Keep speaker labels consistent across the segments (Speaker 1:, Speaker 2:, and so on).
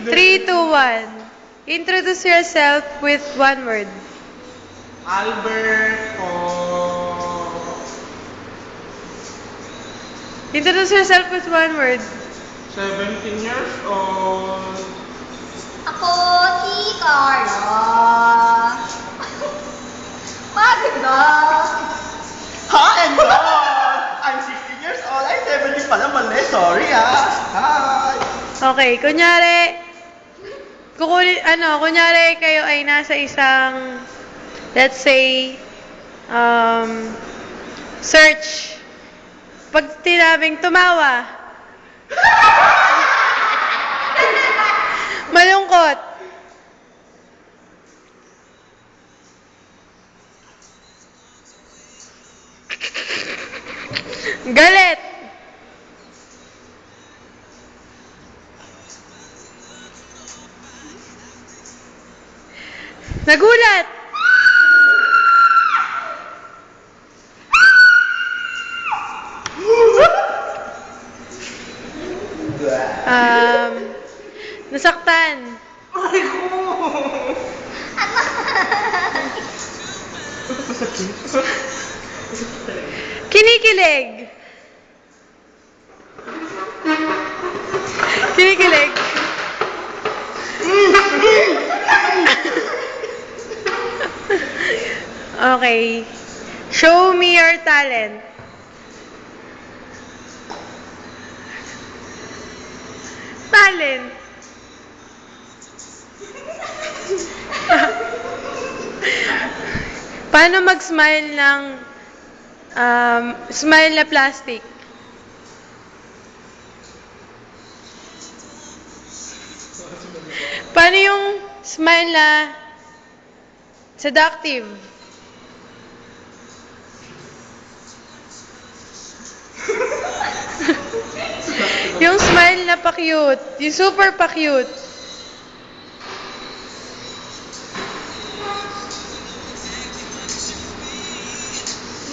Speaker 1: 3, 2, 1. Introduce yourself with one word.
Speaker 2: Albert o...
Speaker 1: Introduce yourself with one word.
Speaker 2: 17 years old.
Speaker 3: Ako si Carla. Maganda.
Speaker 2: Hi, and I'm 16 years old. I'm 17 pala. Mali. Sorry, Hi.
Speaker 1: Okay, kunyari kayo ay nasa isang, let's say, search. Pag tinabing tumawa, malungkot, galit, nagulat, nasaktan,
Speaker 2: Ay, ko.
Speaker 1: kinikilig, kinikilig, okay, show me your talent. Talent. Paano mag-smile ng smile na plastic? Paano yung smile na seductive? Yung smile na pa-cute. Yung super pa-cute.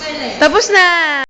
Speaker 3: Mali.
Speaker 1: Tapos na!